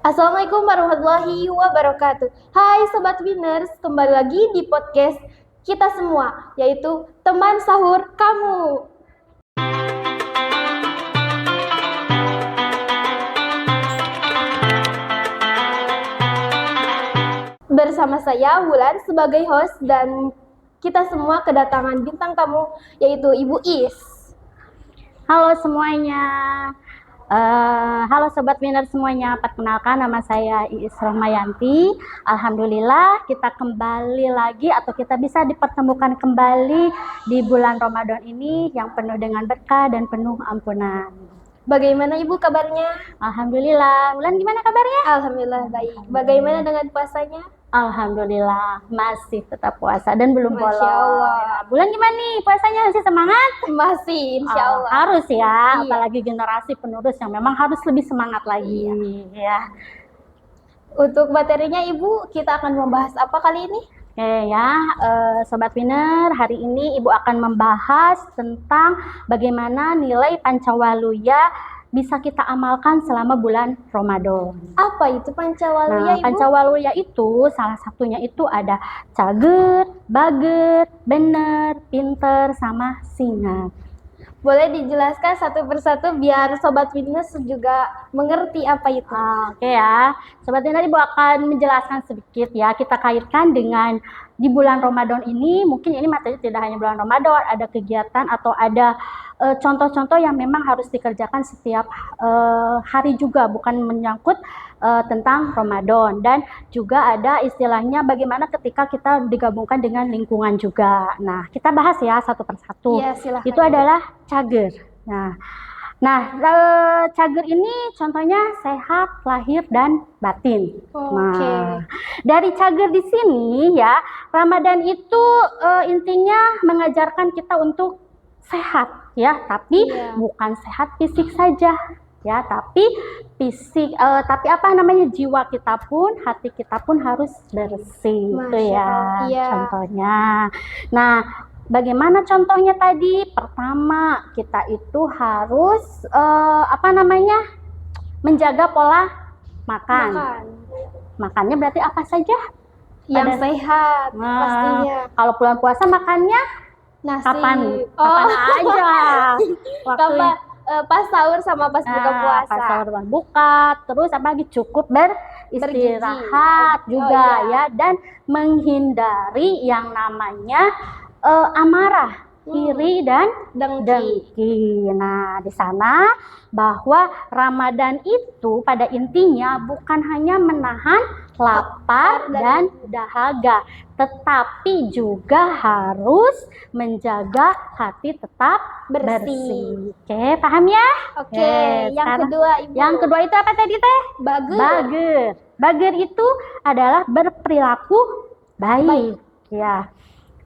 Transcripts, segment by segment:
Assalamualaikum warahmatullahi wabarakatuh. Hai Sobat Winners, kembali lagi di podcast kita semua, yaitu Teman Sahur Kamu. Bersama saya Wulan sebagai host dan kita semua kedatangan bintang tamu, yaitu Ibu Is. Halo semuanya. Halo Sobat Winner semuanya, perkenalkan nama saya Iis Rohmayanti. Alhamdulillah kita kembali lagi atau kita bisa dipertemukan kembali di bulan Ramadan ini yang penuh dengan berkah dan penuh ampunan. Bagaimana Ibu kabarnya? Alhamdulillah. Bulan gimana kabarnya? Alhamdulillah baik. Bagaimana dengan puasanya? Alhamdulillah masih tetap puasa dan belum bolong. Masya Allah. Bulan gimana nih puasanya, masih semangat? Masih, insya Allah. Harus ya, Iya. apalagi generasi penerus yang memang harus lebih semangat lagi. Ya. Untuk materinya Ibu, kita akan membahas apa kali ini? Oke ya, Sobat Winner, hari ini Ibu akan membahas tentang bagaimana nilai Pancawaluya bisa kita amalkan selama bulan Ramadan. Apa itu Pancawaluya, Ibu? Pancawaluya itu salah satunya itu ada cager, bager, bener, pinter, sama singa. Boleh dijelaskan satu persatu biar Sobat Winners juga mengerti apa itu? Oke ya, Sobat Winner, Ibu akan menjelaskan sedikit ya, kita kaitkan dengan di bulan Ramadan ini, mungkin ini materi tidak hanya bulan Ramadan, ada kegiatan atau ada contoh-contoh yang memang harus dikerjakan setiap hari juga, bukan menyangkut tentang Ramadan. Dan juga ada istilahnya bagaimana ketika kita digabungkan dengan lingkungan juga. Nah, kita bahas ya satu persatu. Iya, silakan. Itu adalah cager. Nah, cager ini contohnya sehat lahir dan batin. Oke. Nah, dari cager di sini ya, Ramadan itu intinya mengajarkan kita untuk sehat ya, tapi bukan sehat fisik saja ya, tapi fisik, tapi apa namanya, jiwa kita pun, hati kita pun harus bersih. Itu ya, iya. contohnya. Nah, bagaimana contohnya tadi? Pertama, kita itu harus menjaga pola makan. Makannya berarti apa saja? Yang sehat, pastinya. Kalau bulan puasa makannya Nasi. kapan aja? Waktu pas sahur sama pas buka puasa. Pas sahur dan buka, terus apa lagi, cukup beristirahat juga ya, dan menghindari yang namanya amarah, iri dan dengki. Nah, di sana bahwa Ramadan itu pada intinya bukan hanya menahan lapar dan dahaga, tetapi juga harus menjaga hati tetap bersih. Oke, paham ya? Oke, yang kedua Ibu. Yang kedua itu apa tadi teh? Bager. Bager itu adalah berperilaku baik. Ya.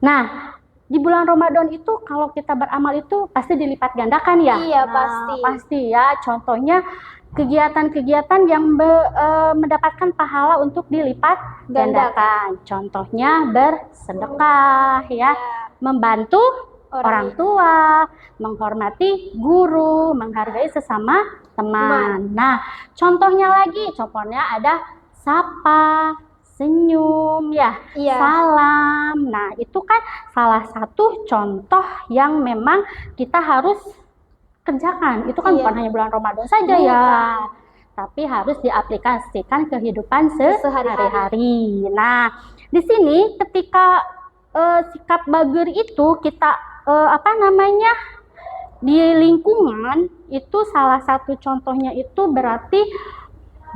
Nah, di bulan Ramadan itu kalau kita beramal itu pasti dilipat gandakan ya? Iya, pasti. Pasti ya. Contohnya kegiatan-kegiatan yang mendapatkan pahala untuk dilipat gandakan. Contohnya bersedekah ya, membantu orang tua, menghormati guru, menghargai sesama teman. Nah, contohnya ada sapa, senyum ya, salam. Nah, itu kan salah satu contoh yang memang kita harus kerjakan. Itu kan bukan hanya bulan Ramadan saja ya, tapi harus diaplikasikan kehidupan sehari-hari. Nah, di sini ketika sikap bager itu kita di lingkungan itu, salah satu contohnya itu berarti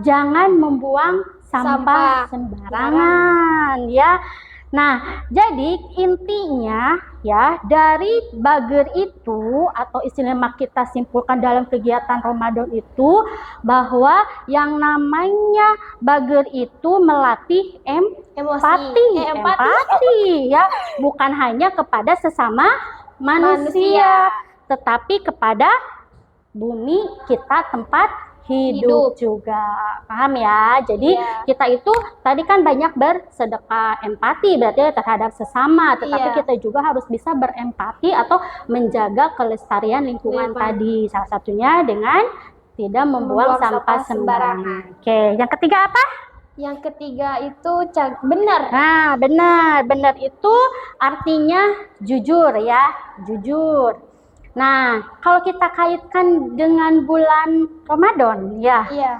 jangan membuang sampah sembarangan ya. Nah, jadi intinya ya, dari bager itu atau istilah kita simpulkan dalam kegiatan Ramadan itu bahwa yang namanya bager itu melatih empati ya, bukan hanya kepada sesama manusia, tetapi kepada bumi kita tempat hidup juga. Paham ya? Jadi kita itu tadi kan banyak bersedekah, empati berarti terhadap sesama, tetapi kita juga harus bisa berempati atau menjaga kelestarian lingkungan tadi. Salah satunya dengan tidak membuang sampah sembarangan. Oke, yang ketiga apa? Yang ketiga itu benar. Nah, benar itu artinya jujur ya, jujur. Nah, kalau kita kaitkan dengan bulan Ramadan ya, Iya.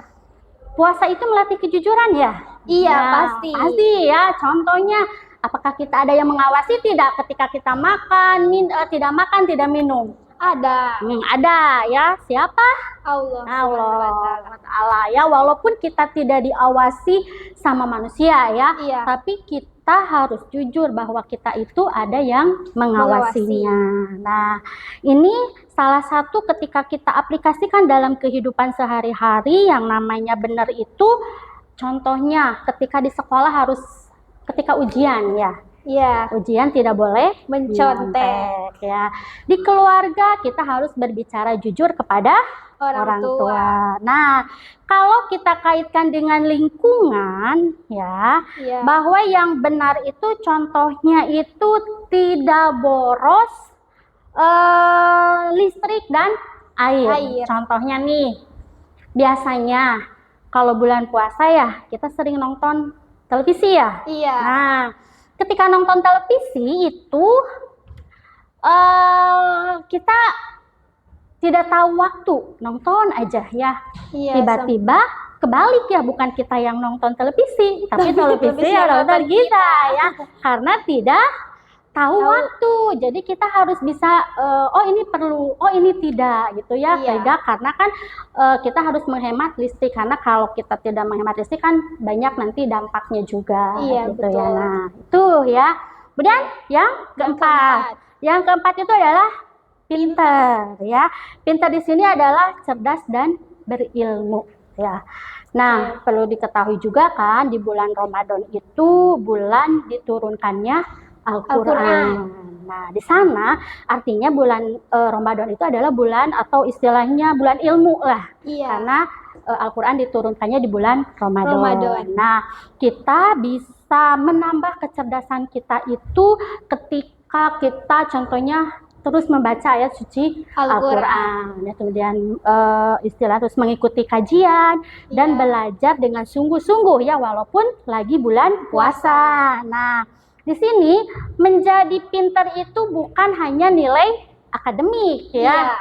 puasa itu melatih kejujuran ya? Iya, Nah, pasti. Pasti ya. Contohnya, apakah kita ada yang mengawasi tidak ketika kita makan, tidak makan, tidak minum? Ada. Ada ya. Siapa? Allah Allah Ta'ala ya. Walaupun kita tidak diawasi sama manusia ya, Iya. tapi kita harus jujur bahwa kita itu ada yang mengawasinya. Nah, ini salah satu ketika kita aplikasikan dalam kehidupan sehari-hari yang namanya benar itu, contohnya ketika di sekolah harus ketika ujian ya. Iya. Ujian tidak boleh mencontek ya. Di keluarga kita harus berbicara jujur kepada orang tua. Nah, kalau kita kaitkan dengan lingkungan ya, Iya. bahwa yang benar itu contohnya itu tidak boros listrik dan air. Contohnya nih, biasanya kalau bulan puasa ya kita sering nonton televisi ya. Iya. Nah, ketika nonton televisi itu kita tidak tahu waktu, nonton aja ya. Iya, Tiba-tiba kebalik ya, bukan kita yang nonton televisi, tapi televisi yang nonton kita ya. Karena tidak tahu waktu. Jadi kita harus bisa oh ini perlu, oh ini tidak gitu ya. Iya. Karena kan kita harus menghemat listrik, karena kalau kita tidak menghemat listrik kan banyak nanti dampaknya juga. Iya, gitu betul. ya. Nah, itu ya. Kemudian yang keempat. Yang keempat itu adalah pintar ya. Pintar di sini adalah cerdas dan berilmu ya. Nah, perlu diketahui juga kan di bulan Ramadan itu bulan diturunkannya Al-Quran. Nah, di sana artinya bulan Ramadan itu adalah bulan atau istilahnya bulan ilmu lah. Iya. Karena Al-Quran diturunkannya di bulan Ramadan. Nah, kita bisa menambah kecerdasan kita itu ketika kita contohnya terus membaca ayat suci Al-Quran. Ya, kemudian istilah terus mengikuti kajian dan belajar dengan sungguh-sungguh ya, walaupun lagi bulan puasa. Nah, di sini menjadi pintar itu bukan hanya nilai akademik ya,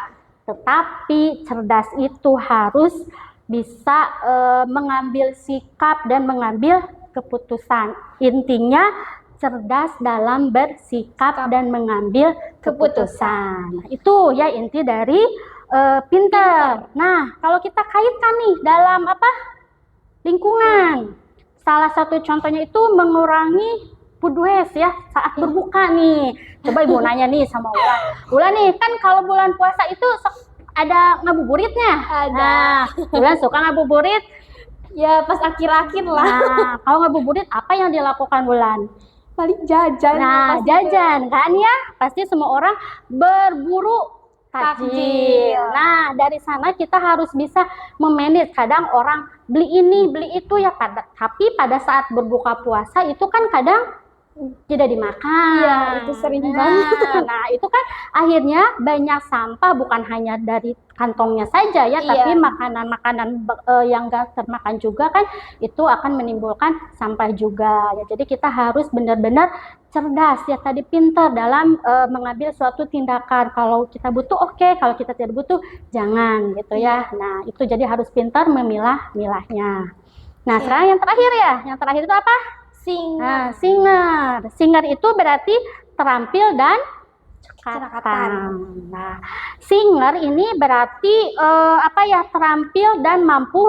tetapi cerdas itu harus bisa mengambil sikap dan mengambil keputusan. Intinya cerdas dalam bersikap dan mengambil keputusan. Itu ya inti dari pintar. Nah, kalau kita kaitkan nih dalam apa? Lingkungan. Salah satu contohnya itu mengurangi food waste ya saat berbuka nih. Coba Ibu nanya nih sama Ulan. Ulan nih kan kalau bulan puasa itu ada ngabuburitnya. Ada. Nah, Ulan suka ngabuburit? Ya pas akhir-akhir lah. Nah, kalau ngabuburit apa yang dilakukan Ulan? Paling jajan. Nah, jajan kan ya. Pasti semua orang berburu takjil. Nah, dari sana kita harus bisa memanage. Kadang orang beli ini, beli itu ya, tapi pada saat berbuka puasa itu kan kadang tidak dimakan. Iya, itu sering banget. Nah, itu kan akhirnya banyak sampah, bukan hanya dari kantongnya saja ya, tapi makanan-makanan yang gak termakan juga kan itu akan menimbulkan sampah juga. Ya, jadi kita harus benar-benar cerdas ya, tadi pintar dalam mengambil suatu tindakan. Kalau kita butuh oke, kalau kita tidak butuh jangan gitu ya. Nah, itu jadi harus pintar memilah-milahnya. Nah, sekarang yang terakhir ya. Yang terakhir itu apa? Singer. Singer. Singer itu berarti terampil dan cekatan. Nah, singer ini berarti apa ya? Terampil dan mampu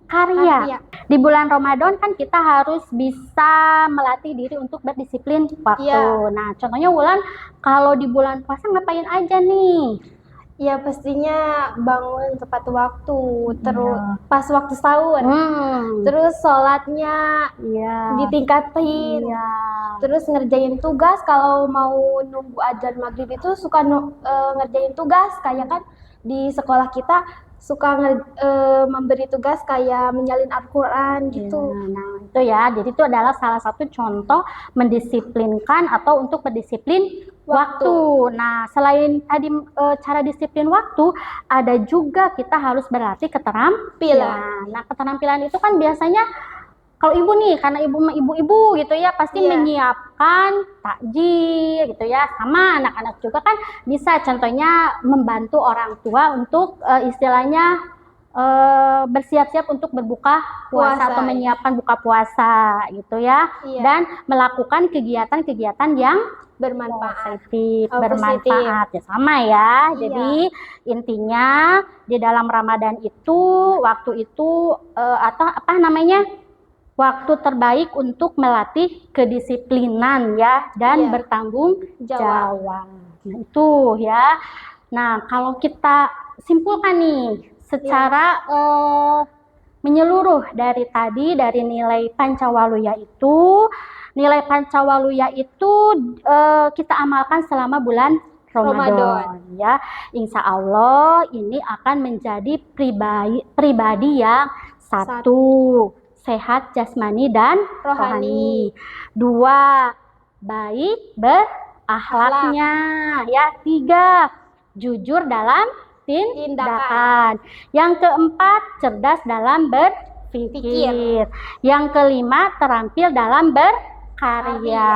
berkarya. Di bulan Ramadan kan kita harus bisa melatih diri untuk berdisiplin waktu. Nah, contohnya Wulan kalau di bulan puasa ngapain aja nih? Ya pastinya bangun tepat waktu, terus pas waktu sahur, terus sholatnya ditingkatin, terus ngerjain tugas. Kalau mau nunggu adzan maghrib itu suka ngerjain tugas, kayak kan di sekolah kita suka memberi tugas kayak menyalin Al-Quran gitu. Nah itu ya, jadi itu adalah salah satu contoh mendisiplinkan atau untuk berdisiplin waktu. Nah, selain tadi cara disiplin waktu, ada juga kita harus berlatih keterampilan. Nah, keterampilan itu kan biasanya kalau ibu nih, karena ibu-ibu gitu ya, pasti menyiapkan takjil gitu ya, sama anak-anak juga kan bisa contohnya membantu orang tua untuk istilahnya bersiap-siap untuk berbuka puasa atau menyiapkan buka puasa gitu ya, dan melakukan kegiatan-kegiatan yang bermanfaat ya sama ya. Jadi intinya di dalam Ramadan itu waktu itu atau apa namanya, waktu terbaik untuk melatih kedisiplinan ya dan bertanggung jawab. Nah, itu ya. Nah, kalau kita simpulkan nih secara menyeluruh dari tadi, dari nilai Pancawaluya itu, kita amalkan selama bulan Ramadan ya. Insya Allah ini akan menjadi pribadi yang satu, sehat jasmani dan rohani. 2, baik berakhlaknya ya. 3, jujur dalam tindakan. Yang keempat, cerdas dalam berpikir. Yang kelima, terampil dalam berkarya.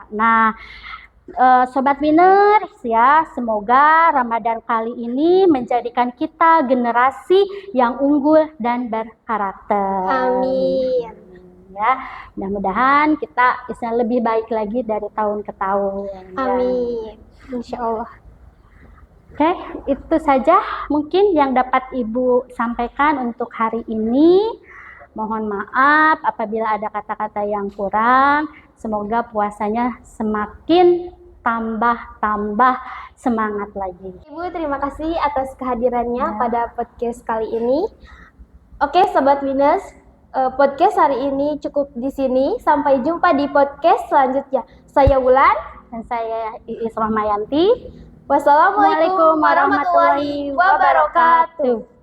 Nah, Sobat Winners ya, semoga Ramadan kali ini menjadikan kita generasi yang unggul dan berkarakter. Amin. Ya, mudah-mudahan kita bisa lebih baik lagi dari tahun ke tahun. Amin. Insya Allah. Oke, itu saja mungkin yang dapat Ibu sampaikan untuk hari ini. Mohon maaf apabila ada kata-kata yang kurang. Semoga puasanya semakin tambah semangat lagi. Ibu, terima kasih atas kehadirannya pada podcast kali ini. Oke, Sobat Winners, podcast hari ini cukup di sini. Sampai jumpa di podcast selanjutnya. Saya Wulan dan saya Iis Rahmayanti. Wassalamualaikum warahmatullahi wabarakatuh.